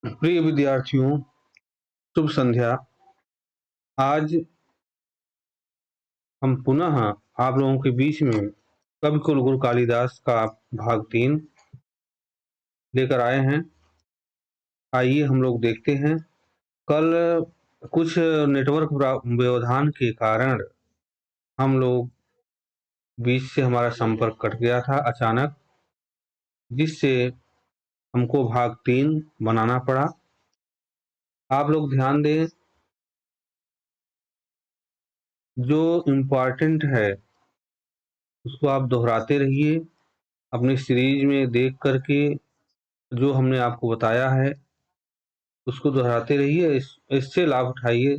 प्रिय विद्यार्थियों, शुभ संध्या। आज हम पुनः आप लोगों के बीच में कवि कुलगुरु कालिदास का भाग 3 लेकर आए हैं। आइए हम लोग देखते हैं। कल कुछ नेटवर्क व्यवधान के कारण हम लोग बीच से हमारा संपर्क कट गया था अचानक, जिससे हमको भाग 3 बनाना पड़ा। आप लोग ध्यान दें, जो इम्पोर्टेंट है उसको आप दोहराते रहिए। अपनी सीरीज में देख करके जो हमने आपको बताया है उसको दोहराते रहिए, इससे लाभ उठाइए।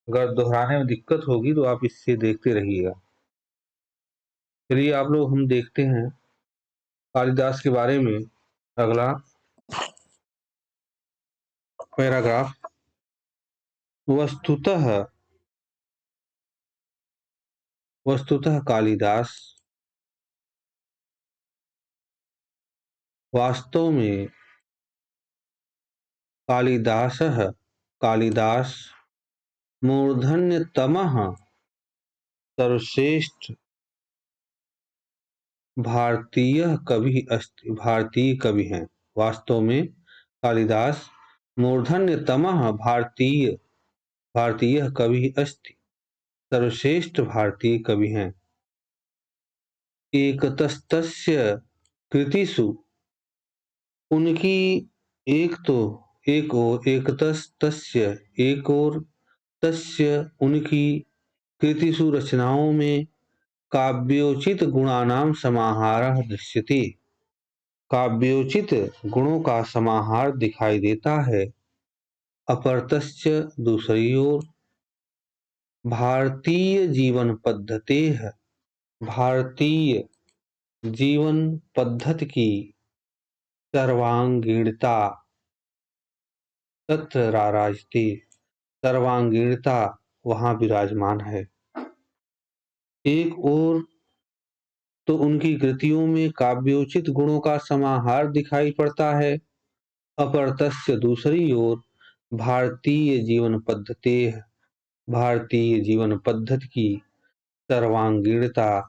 अगर दोहराने में दिक्कत होगी तो आप इससे देखते रहिएगा। चलिए आप लोग हम देखते हैं कालिदास के बारे में अगला पैराग्राफ। वस्तुतः वस्तुतः कालिदास वास्तव में कालिदास मूर्धन्यतमः सर्वश्रेष्ठ भारतीय कवि हैं। वास्तव में कालिदास मूर्धन्यतमः भारतीय कवि अस्ति, सर्वश्रेष्ठ भारतीय कवि हैं। एकतस्तस्य कृतिषु उनकी एक और तस्य उनकी कृतिषु रचनाओं में काव्योचित गुणानां समाहारः दृश्यते। काव्योचित गुणों का समाहार दिखाई देता है। अपरतश्च दूसरी ओर भारतीय जीवन पद्धति की सर्वांगीणता तत्र राराजते। सर्वांगीणता वहाँ विराजमान है। एक और तो उनकी कृतियों में काव्योचित गुणों का समाहार दिखाई पड़ता है। अपरतस्य दूसरी ओर भारतीय जीवन पद्धति की सर्वांगीणता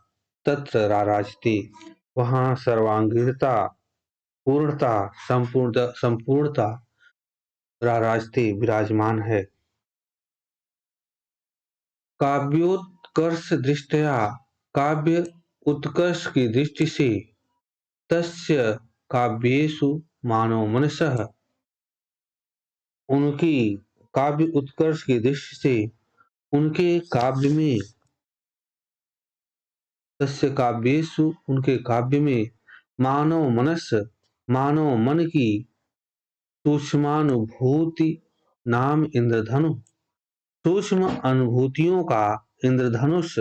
तत्र राराजते। वहाँ सर्वांगीणता, पूर्णता, संपूर्णता राराजते विराजमान है। काव्य उत्कर्ष की दृष्टि से तस्य काव्येषु मानव मनसः उनकी काव्य उत्कर्ष की दृष्टि से उनके काव्य में तस्य काव्येषु उनके काव्य में मानव मन की सूक्ष्मानुभूति नाम इंद्रधनु, सूक्ष्म अनुभूतियों का इंद्रधनुष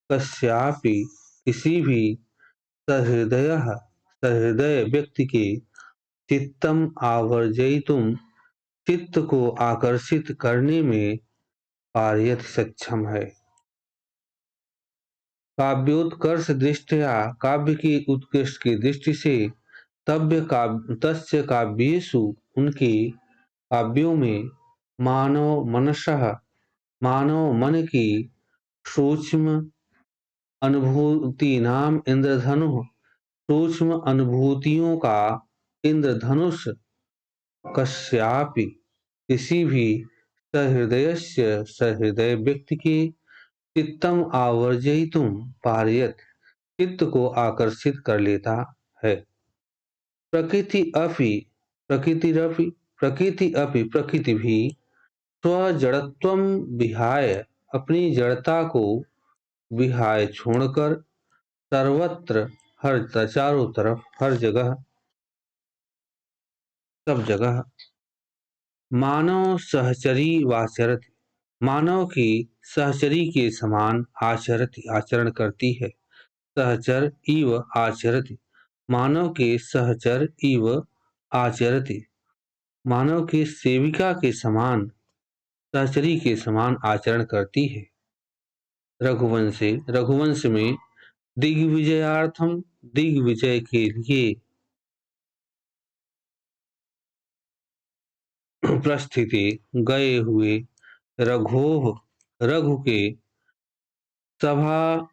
कस्यापि किसी भी सहृदय व्यक्ति के चित्तम आवर्जयितुम, चित्त को आकर्षित करने में पारयत सक्षम है। काव्योत्कर्ष दृष्टया काव्य की उत्कृष्ट की दृष्टि से तस्य काव्येषु उनके काव्यों में मानव मन की सूक्ष्म अनुभूति नाम इंद्रधनु, सूक्ष्म अनुभूतियों का इंद्रधनुष कस्यापि किसी भी सहृदय व्यक्ति के चित्तम आवर्जयितुम पारयत, चित्त को आकर्षित कर लेता है। प्रकृति भी स्वजड़त्वम विहाय, अपनी जड़ता को विहाय छोड़कर सर्वत्र चारों तरफ हर जगह सब जगह मानव की सहचरी के समान आचरण करती है। सहचर इव आचरति, मानव के सहचर इव आचरति, मानव के सेविका के समान, सहचरी के समान आचरण करती है। रघुवंश में दिग्विजयार्थम, दिग्विजय के लिए प्रस्थिते गए हुए रघु के सभा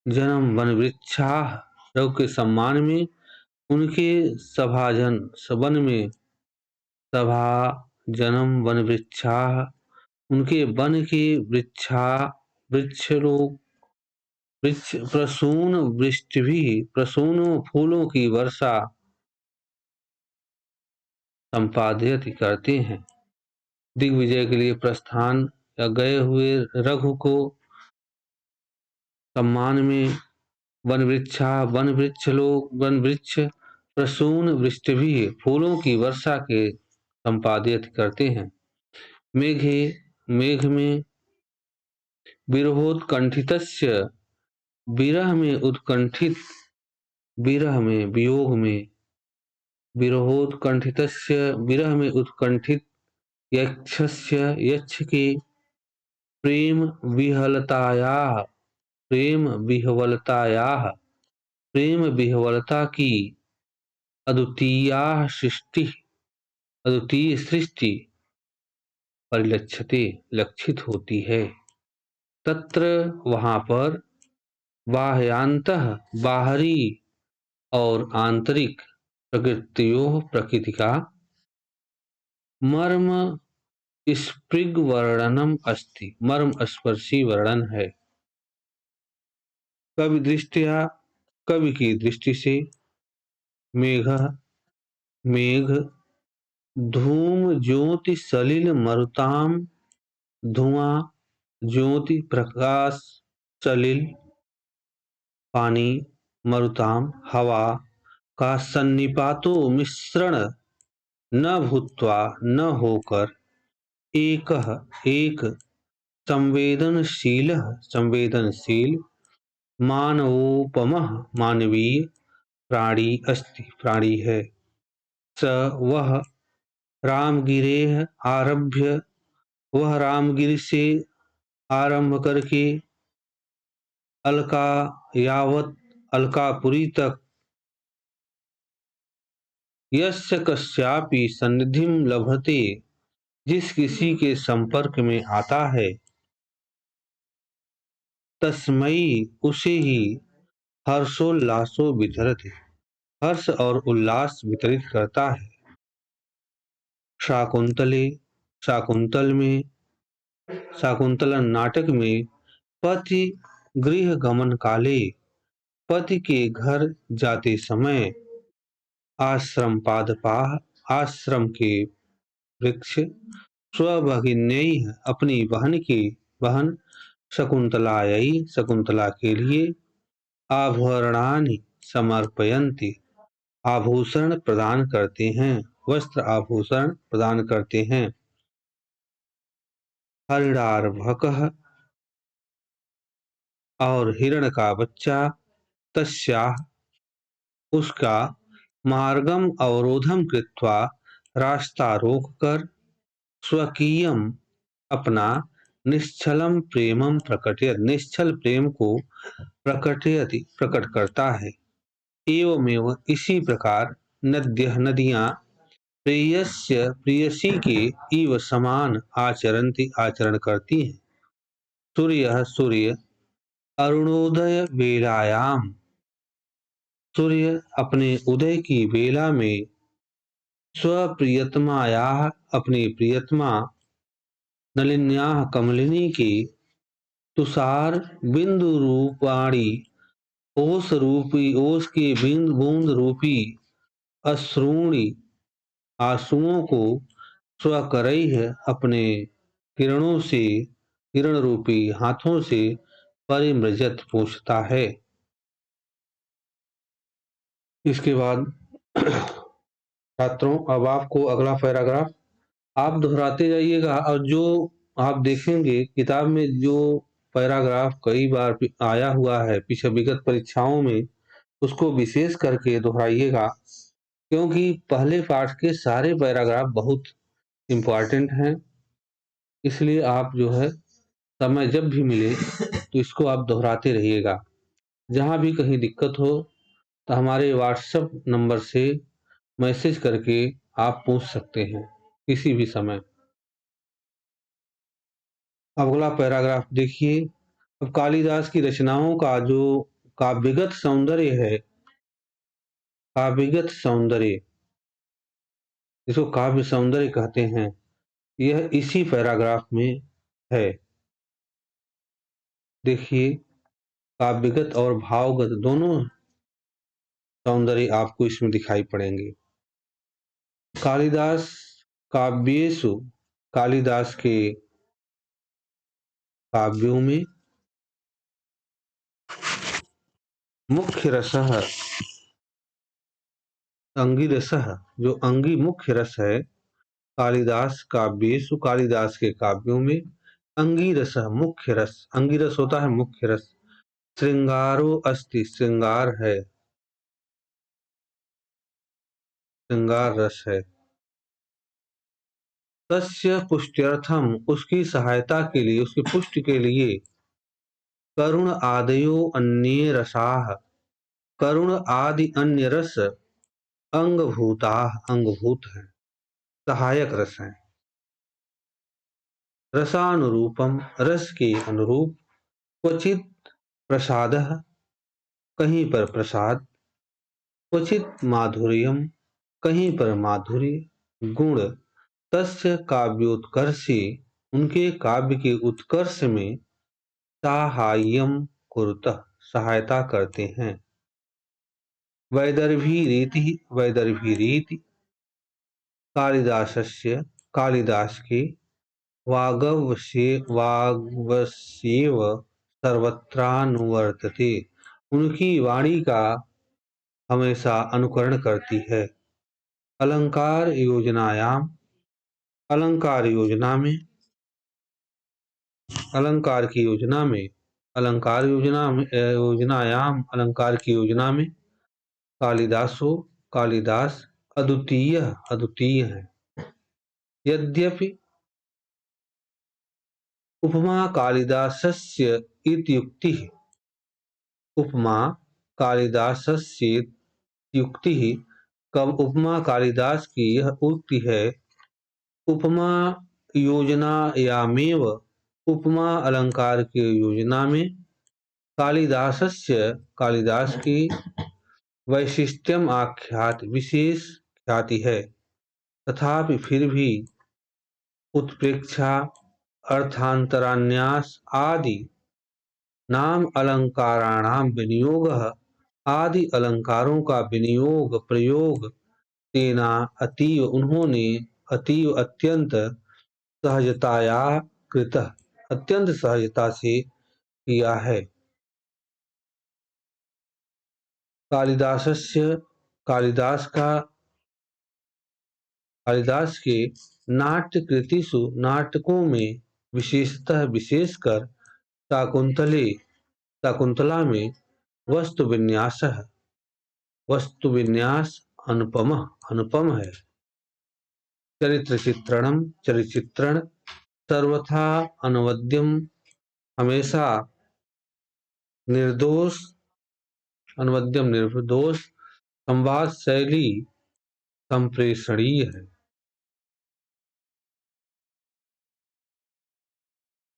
जन्म वन वृक्षाः, रघु के सम्मान में उनके सभाजन वन में सभा जन्म वन वृक्षाः, उनके वन के वृक्ष लोग वृक्ष प्रसून वृष्टि भी प्रसून फूलों की वर्षा संपादित करते हैं। दिग्विजय के लिए प्रस्थान या गए हुए रघु को सम्मान में वन वृक्ष लोग वन वृक्ष प्रसून वृष्टि भी फूलों की वर्षा के संपादित करते हैं। मेघ में विरहोत्कंठितस्य विरह में उत्कंठित विरह में वियोग में विरहोत्कंठितस्य विरह में उत्कंठित यक्ष के प्रेम विहलतायाः प्रेम विह्वलता की अद्वितीय सृष्टि परिलक्षते लक्षित होती है। तत्र वहाँ पर बाह्यांतः बाहरी और आंतरिक प्रकृति का मर्म स्पृग वर्णनम अस्ति, मर्म स्पर्शी वर्णन है। कवि की दृष्टि से मेघ धूम ज्योति सलिल मरुताम, धुआं ज्योति प्रकाश सलिल पानी मरुताम हवा का सन्निपातो मिश्रण न भूत्वा न होकर एक संवेदनशील मानवोपमः मानवीय प्राणी है। स वह रामगिरेह आरभ्य, वह रामगिरि से आरंभ करके अलकापुरी तक यस्य कस्यापि सन्निधिं लभते, जिस किसी के संपर्क में आता है, तस्मै उसे ही हर्षोल्लासो वितरते, हर्ष और उल्लास वितरित करता है। शाकुंतल नाटक में पति गृह गमन काले, पति के घर जाते समय आश्रम के वृक्ष स्वभगिन्यैः अपनी बहन शकुंतला के लिए आभरणानि समर्पयन्ति, आभूषण प्रदान करते हैं, वस्त्र आभूषण प्रदान करते हैं। हरिणार्भकः और हिरण का बच्चा तस्याः उसका मार्गम अवरोधम कृत्वा रास्ता रोककर स्वकीयम अपना निश्चलम प्रेमम प्रकटयति, निश्चल प्रेम को प्रकट करता है। एवमेव इसी प्रकार नदियां प्रेयसी के इव समान आचरण करती हैं। सूर्य अरुणोदय वेलायाम, सूर्य अपने उदय की वेला में स्वप्रियतमायाः अपनी प्रियतमा नलिन्याः कमलिनी की तुषार बिंदु रूपाणी ओस के बूंद रूपी आंसुओं को स्वकरैः अपने किरण रूपी हाथों से परिमृजत पूछता है। इसके बाद छात्रों, अब आपको अगला पैराग्राफ आप दोहराते जाइएगा, और जो आप देखेंगे किताब में जो पैराग्राफ कई बार आया हुआ है पीछे विगत परीक्षाओं में, उसको विशेष करके दोहराइएगा, क्योंकि पहले पाठ के सारे पैराग्राफ बहुत इम्पोर्टेंट हैं। इसलिए आप जो है समय जब भी मिले तो इसको आप दोहराते रहिएगा। जहाँ भी कहीं दिक्कत हो तो हमारे व्हाट्सएप नंबर से मैसेज करके आप पूछ सकते हैं। किसी भी समय। अगला पैराग्राफ देखिए। अब कालिदास की रचनाओं का जो काव्यगत सौंदर्य है, काव्यगत सौंदर्य, जिसको काव्य सौंदर्य कहते हैं, यह इसी पैराग्राफ में है। देखिए, काव्यगत और भावगत दोनों सौंदर्य आपको इसमें दिखाई पड़ेंगे। कालिदास काव्येषु, कालिदास के काव्यों में मुख्य रसः अंगिरसः, जो अंगी मुख्य रस है, कालिदास काव्येषु, कालिदास के काव्यों में अंगिरसः मुख्य रस, अंगिरस होता है मुख्य रस, श्रृंगारो अस्ति, श्रृंगार है, श्रृंगार रस है। तस्य पुष्ट्यर्थम, उसकी सहायता के लिए, उसकी पुष्टि के लिए, करुण आदयो अन्ये रसाः, करुण आदि अन्य रस अंगभूता, अंगभूत है, सहायक रस है। रसानुरूपम, रस के अनुरूप, क्वचित प्रसादः, कहीं पर प्रसाद, क्वचित माधुर्यम, कहीं पर माधुर्य, गुण तस्य काव्योत्कर्षे, उनके काव्य के उत्कर्ष में साहाय्यम कुरुतः, सहायता करते हैं। वैदर्भी रीति, वैदर्भी रीति कालिदासस्य, कालिदास के वागवस्येव सर्वत्रानुवर्तते, उनकी वाणी का हमेशा अनुकरण करती है। अलंकार योजनायाम, अलंकार योजना में, अलंकार की योजना में, अलंकार योजना में, योजनायाम, अलंकार की योजना में, कालिदासो, कालिदास अद्वितीय, अद्वितीय है। यद्यपि उपमा कालिदासस्य इत्युक्तिः, उपमा कालिदासस्य युक्ति, कब उपमा कालिदास की यह उक्ति है, उपमा योजनायामेव, उपमा अलंकार के योजना में, कालिदासस्य, कालिदास की वैशिष्ट्यम आख्यात, विशेष ख्याति है। तथापि फिर भी उत्प्रेक्षा, अर्थांतरान्यास आदि नाम अलंकाराणाम विनियोगः, आदि अलंकारों का विनियोग, प्रयोग, तेना अतीव, उन्होंने अतीव अत्यंत सहजताया कृतः, अत्यंत सहजता से किया है। कालिदासस्य, कालिदास का, कालिदास के नाट्य कृतिषु, नाटकों में, विशेषतः विशेषकर शाकुंतले, शाकुंतला में वस्तु विन्यास, वस्तु विन्यास अनुपम, अनुपम है। चरित्र चित्रणम, चरित्र चित्रण सर्वथा अनवद्यम, हमेशा निर्दोष, अनवद्यम निर्दोष, संवाद शैली संप्रेषणीय है।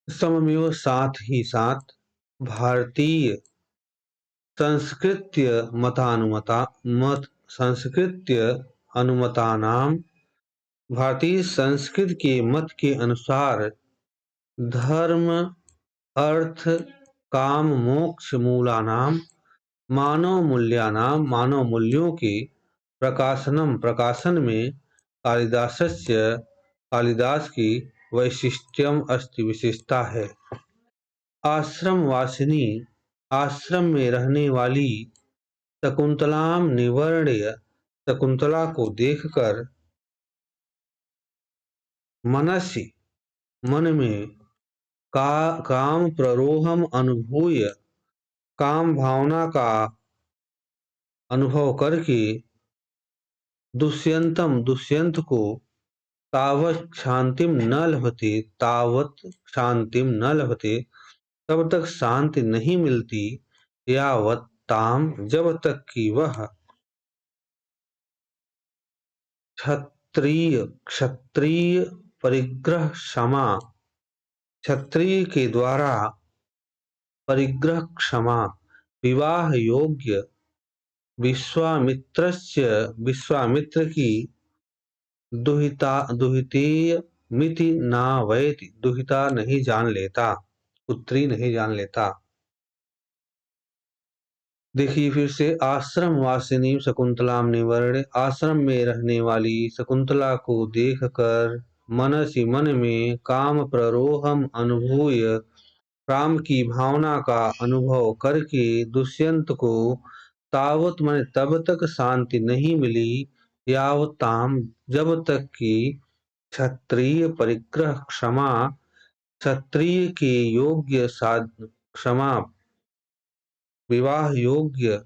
सममेव, साथ ही साथ, भारतीय संस्कृत्य मतानुमता, मत संस्कृत्य अनुमतानाम, भारतीय संस्कृत के मत के अनुसार, धर्म अर्थ काम मोक्ष मूलानाम, मानव मूल्यानाम, मानव मूल्यों के प्रकाशनम, प्रकाशन में, कालिदासस्य, कालिदास की वैशिष्ट्यम अस्ति, विशेषता है। आश्रम वासिनी, आश्रम में रहने वाली, शकुंतलाम निवर्ण्य, शकुंतला को देखकर, मनसि, मन में, काम प्ररोहम अनुभूय, काम भावना का अनुभव करके, दुष्यंतम, दुष्यंत को, तावत शांतिम न लभते, तावत शांतिम न लभते, तब तक शांति नहीं मिलती, यावत ताम, जब तक कि वह क्षत्रिय परिग्रह क्षमा, क्षत्रिय के द्वारा परिग्रह क्षमा, विवाह योग्य, विश्वामित्र की दुहितेय मिति ना वैति, दुहिता नहीं जान लेता, पुत्री नहीं जान लेता। देखिए फिर से, आश्रम वासिनी शकुंतलाम निवर्ण्य, आश्रम में रहने वाली शकुंतला को देखकर मनसी मन में काम प्ररोहम अनुभूय, काम की भावना का अनुभव करके दुष्यंत को तावत मन तब तक शांति नहीं मिली, यावताम जब तक कि क्षत्रिय परिग्रह क्षमा, क्षत्रिय के योग्य साध क्षमा, विवाह योग्य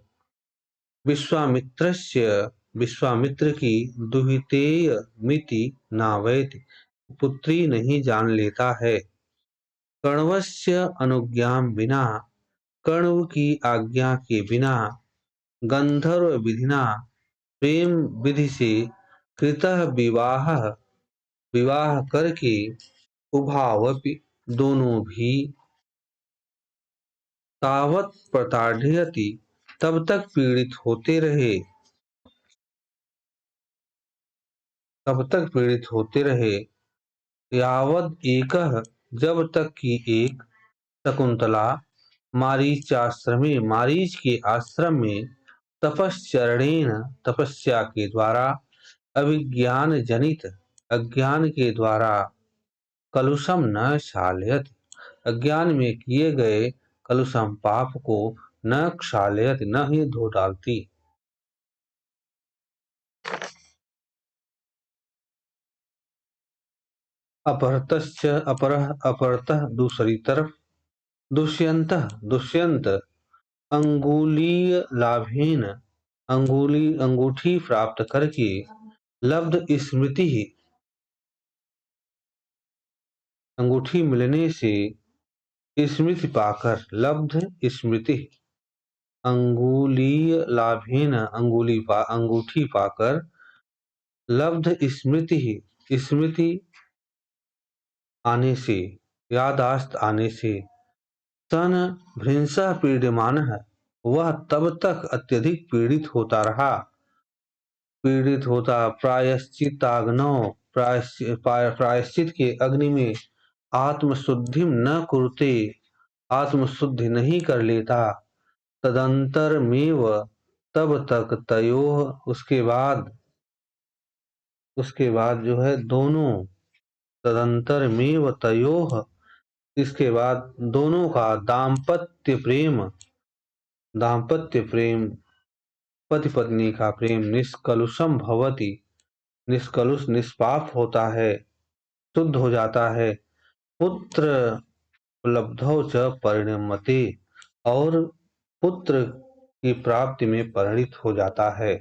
विश्वामित्र की दुहितेय मिति नावैति, पुत्री नहीं जान लेता है। कर्णवस्य अनुज्ञाम बिना, कर्ण की आज्ञा के बिना, गंधर्व विधिना प्रेम विधि से कृतः विवाह, विवाह करके उभावपि दोनों भी तावत प्रताड़यति तब तक पीड़ित होते रहे, तब तक पीड़ित होते रहे, यावद एकह जब तक कि एक शकुंतला मारीचाश्रमे, मारीच के आश्रम में तपश्चरणेन तपस्या के द्वारा, अभिज्ञान जनित अज्ञान के द्वारा, कलुषम न क्षालयति, अज्ञान में किए गए कलुषम पाप को न क्षालयति, न ही धो डालती। अपरतः दूसरी तरफ, दुष्यंत अंगुलीय लाभेन, अंगूठी प्राप्त करके, लब्ध स्मृति, अंगूठी मिलने से स्मृति पाकर, लब्ध स्मृति, अंगुलीय लाभेन अंगूठी पाकर, लब्ध स्मृति, स्मृति आने से, यादाश्त आने से, सन भृंसा पीड्यमान है, वह तब तक अत्यधिक पीड़ित होता रहा, पीड़ित होता, प्रायश्चिताग्नौ, प्रायश्चित के अग्नि में आत्मशुद्धि न कुरुते, आत्मशुद्धि नहीं कर लेता, तदंतर मेव तब तक तयोः, उसके बाद जो है दोनों, तदंतर मेव तयोः, इसके बाद दोनों का दाम्पत्य प्रेम, पति पत्नी का प्रेम निष्कलुषम भवति, निष्कलुष निष्पाप होता है, शुद्ध हो जाता है, पुत्र उपलब्धौ च परिणमते, और पुत्र की प्राप्ति में परिणित हो जाता है।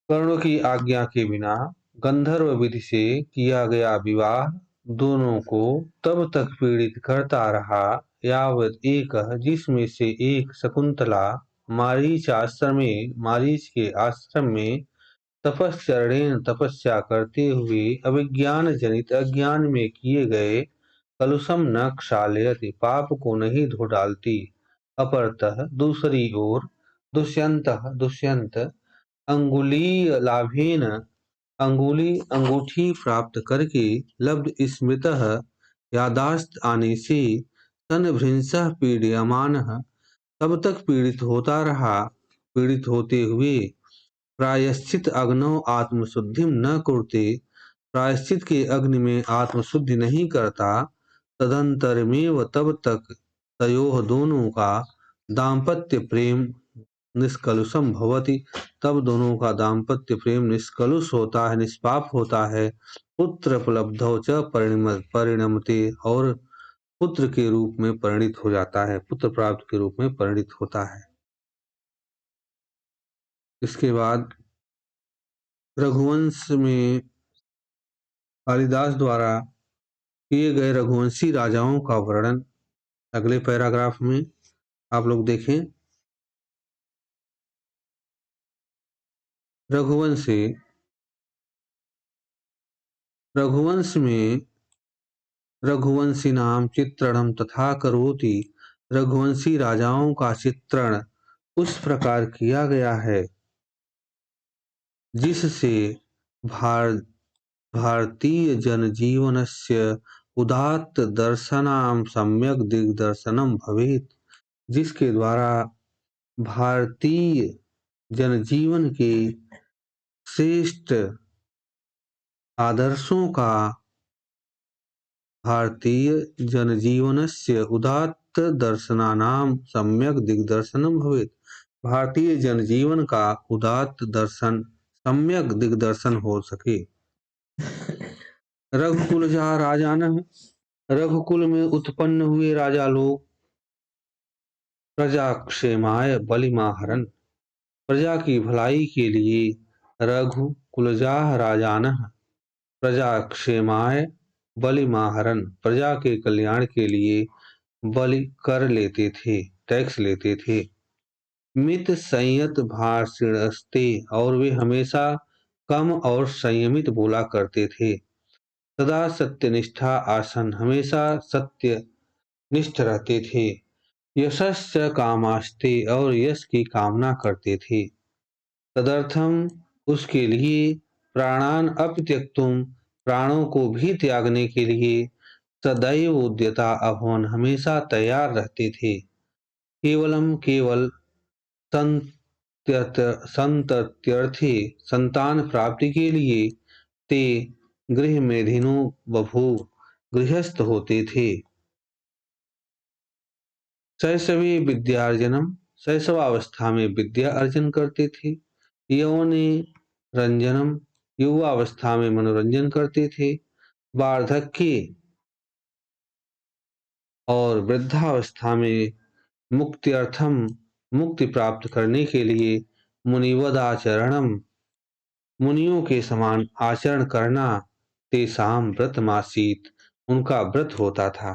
कर्णों की आज्ञा के बिना गंधर्व विधि से किया गया विवाह दोनों को तब तक पीड़ित करता रहा, यावत एक, जिसमें से एक शकुंतला मारीच के आश्रम में तपश्चरणेन तपस्या करते हुए, अविज्ञान जनित अज्ञान में किए गए कलुषम न क्षालयति, पाप को नहीं धो डालती। अपरतः दूसरी ओर, दुष्यंत अंगुलीय लाभेन, अंगूठी प्राप्त करके, लब्ध स्मृतः, यादाश्त आने से, सन भृंसः पीड्यमानः, तब तक पीड़ित होता रहा, पीड़ित होते हुए, प्रायश्चित अग्नौ आत्मशुद्धि न कुरुते, प्रायश्चित के अग्नि में आत्मशुद्धि नहीं करता, तदंतरमेव तब तक तयोः दोनों का दाम्पत्य प्रेम निष्कलुषम भवति, तब दोनों का दाम्पत्य प्रेम निष्कलुष होता है, निष्पाप होता है, पुत्र उपलब्धौ च परिणमते, और पुत्र के रूप में परिणित हो जाता है, पुत्र प्राप्त के रूप में परिणित होता है। इसके बाद रघुवंश में कालिदास द्वारा किए गए रघुवंशी राजाओं का वर्णन अगले पैराग्राफ में आप लोग देखें। रघुवंशी रघुवंश में रघुवंशी नाम चित्रणम तथा करोति। रघुवंशी राजाओं का चित्रण उस प्रकार किया गया है जिससे भार भारतीय जनजीवनस्य उदात्त दर्शनाम सम्यक दिग्दर्शनम भवेत्। जिसके द्वारा भारतीय जनजीवन के श्रेष्ठ आदर्शों का भारतीय जनजीवनस्य उदात्त दर्शनानाम सम्यक दिग्दर्शनम भवेत्। भारतीय जनजीवन का उदात्त दर्शन सम्यक दिग्दर्शन हो सके। रघुकुल जा राजान। रघुकुल में उत्पन्न हुए राजा लोग प्रजा क्षेमाय बलिमाहरन। प्रजा की भलाई के लिए रघुकुलजा राजान प्रजा क्षेमाय बलिमाहरन प्रजा के कल्याण के लिए बलि कर लेते थे, टैक्स लेते थे। मित संयत भाषणस्ते और वे हमेशा कम और संयमित बोला करते थे। सदा सत्यनिष्ठा आसन हमेशा सत्य निष्ठ रहते थे। यशस्य कामास्ते और यश की कामना करते थे। तदर्थम उसके लिए प्राणान अपत्यक्तुम प्राणों को भी त्यागने के लिए सदैव उद्यता अभवन हमेशा तैयार रहते थे। केवलम केवल संतत्यर्थे संतान प्राप्ति के लिए ते गृह मेधिनो बभू गृहस्थ होते थे। शैशवे विद्यार्जनम शैशवावस्था में विद्या अर्जन करते थे। यौने रंजनम युवावस्था में मनोरंजन करते थे। वार्धक्य और वृद्धावस्था में मुक्त्यर्थम मुक्ति प्राप्त करने के लिए मुनिवदाचरणम मुनियों के समान आचरण करना तेसाम व्रतमासीत उनका व्रत होता था।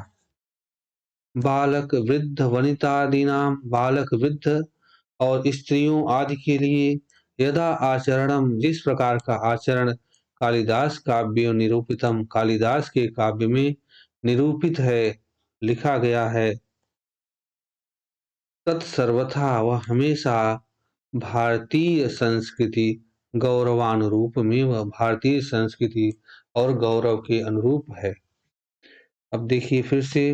बालक वृद्ध वनितादीनाम बालक वृद्ध और स्त्रियों आदि के लिए यदा आचरणम जिस प्रकार का आचरण कालिदास काव्य निरूपितम कालिदास के काव्य में निरूपित है लिखा गया है। तत्सर्वथा वह हमेशा भारतीय संस्कृति गौरवानुरूप में वह भारतीय संस्कृति और गौरव के अनुरूप है। अब देखिए फिर से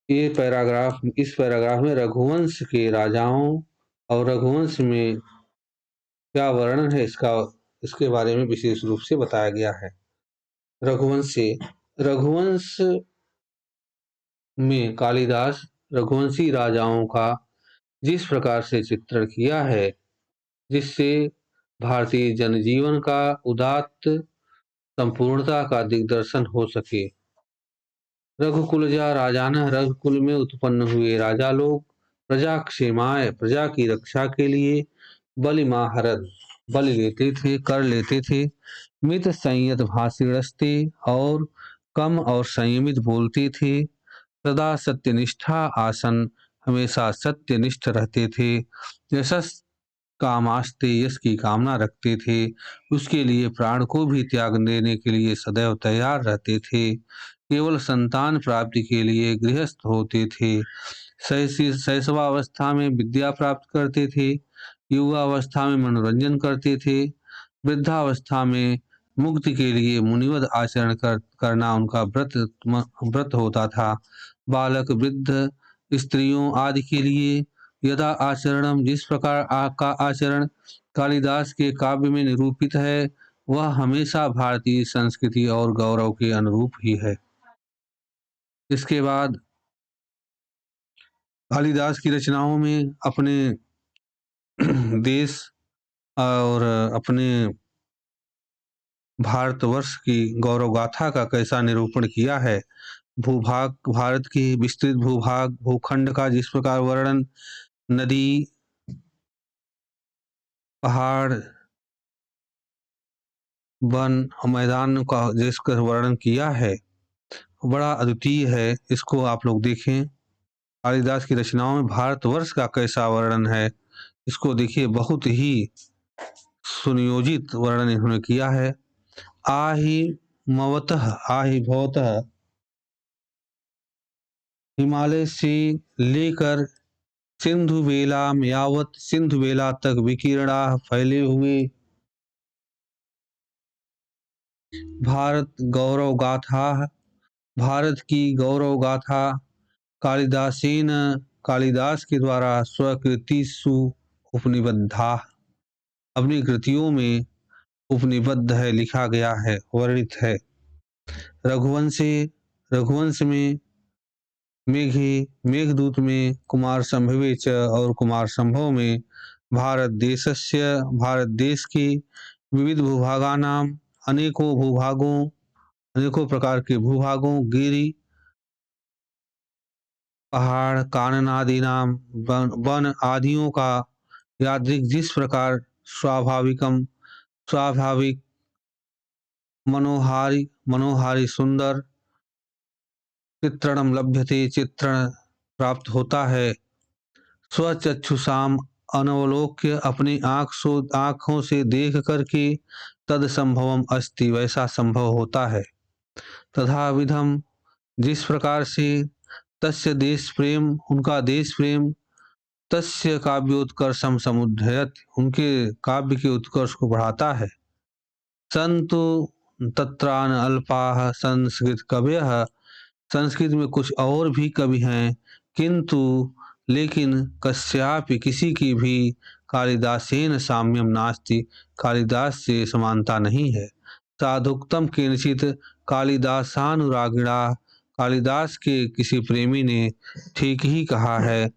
ये पैराग्राफ इस पैराग्राफ में रघुवंश के राजाओं और रघुवंश में क्या वर्णन है इसके बारे में विशेष रूप से बताया गया है। रघुवंश में कालिदास रघुवंशी राजाओं का जिस प्रकार से चित्रण किया है जिससे भारतीय जनजीवन का उदात्त संपूर्णता का दिग्दर्शन हो सके। रघुकुलजा राजान रघुकुल में उत्पन्न हुए राजा लोग प्रजा क्षेमाय प्रजा की रक्षा के लिए बलिमाहरन बलि लेते थे कर लेते थे। मित संयत भाषिणस्ते और कम और संयमित बोलते थे। सदा सत्यनिष्ठा आसन हमेशा सत्यनिष्ठ रहते थे। यशस कामास्ते यश की कामना रखते थे। उसके लिए प्राण को भी त्याग देने के लिए सदैव तैयार रहते थे। केवल संतान प्राप्ति के लिए गृहस्थ होते थे। शैशवावस्था में विद्या प्राप्त करते थे। युवावस्था में मनोरंजन करते थे। वृद्धावस्था में मुक्ति के लिए मुनिवद आचरण करना उनका व्रत होता था। बालक वृद्ध स्त्रियों आदि के लिए यदा आचरणम जिस प्रकार का आचरण कालिदास के काव्य में निरूपित है वह हमेशा भारतीय संस्कृति और गौरव के अनुरूप ही है। इसके बाद कालिदास की रचनाओं में अपने देश और अपने भारतवर्ष की गौरव गाथा का कैसा निरूपण किया है। भूभाग भारत की विस्तृत भूभाग भूखंड का जिस प्रकार वर्णन नदी पहाड़ वन मैदान का जिसका वर्णन किया है बड़ा अद्वितीय है। इसको आप लोग देखें। कालिदास की रचनाओं में भारतवर्ष का कैसा वर्णन है इसको देखिए। बहुत ही सुनियोजित वर्णन इन्होंने किया है। आहि भवतः हिमालय से लेकर सिंधुबेला यावत, सिंधुबेला तक विकीर्णा फैले हुए भारत गौरव गाथा, भारत की गौरव गाथा कालिदासेन, कालिदास के द्वारा स्वकृतिषु उपनिबद्धा, अपनी कृतियों में उपनिबद्ध है, लिखा गया है, वर्णित है। रघुवंश में मेघे, मेघदूत में कुमार संभवे च, और कुमार संभव में भारत देश के विविध भूभागानां, अनेकों प्रकार के भूभागों, गिरि पहाड़ काननादि नाम वन आदियों का यादृक जिस प्रकार स्वाभाविक मनोहारी सुंदर चित्रणम लभ्यते, चित्रण प्राप्त होता है, स्वचक्षुषाम अनवलोक्य, अपनी आँखों से देख करके, तद संभवम अस्ति, वैसा संभव होता है। तथा विधम, जिस प्रकार से, तस्य देश प्रेम, उनका देश प्रेम, तस्य काव्योत्कर्षम समुद्धयत, उनके काव्य के उत्कर्ष को बढ़ाता है। संतु तत्रान अल्पाः संस्कृत कवयः, संस्कृत में कुछ और भी कवि हैं, किंतु लेकिन कस्यापि, किसी की भी कालिदासेन साम्यम नास्ति, कालिदास से समानता नहीं है। साधुक्तम केनचित कालिदासानुरागिणा, कालिदास के किसी प्रेमी ने ठीक ही कहा है।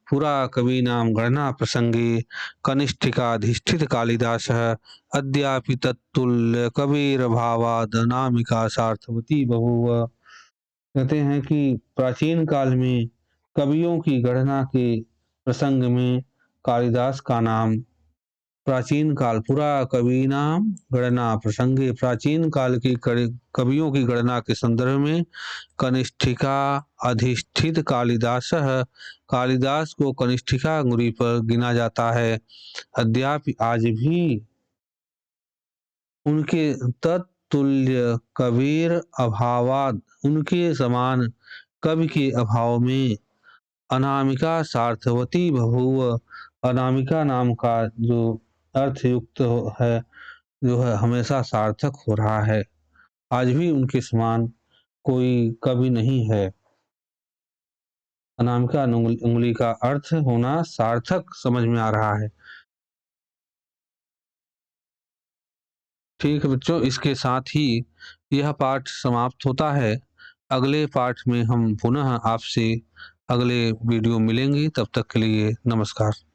पुरा कवीनाम गणना प्रसंगे कनिष्ठिकाधिष्ठित कालिदास अद्यापि तत्तुल्य कबीर भावाद अनामिका सार्थवती बभूव। कहते हैं कि प्राचीन काल में कवियों की गणना के प्रसंग में कालिदास का नाम, प्राचीन काल पुरा कवीनाम गणना प्रसंगे, प्राचीन काल की कवियों की गणना के संदर्भ में कनिष्ठिका अधिष्ठित कालिदास, कालिदास को कनिष्ठिका अंगुरी पर गिना जाता है। अद्यापि, आज भी उनके तत्तुल्य कबीर अभावाद, उनके समान कवि के अभाव में अनामिका सार्थवती बभूव, अनामिका नाम का जो अर्थ युक्त है, जो है हमेशा सार्थक हो रहा है। आज भी उनके समान कोई कवि नहीं है। अनामिका उंगली का अर्थ होना सार्थक समझ में आ रहा है। ठीक है बच्चों, इसके साथ ही यह पाठ समाप्त होता है। अगले पाठ में हम पुनः आपसे अगले वीडियो मिलेंगे। तब तक के लिए नमस्कार।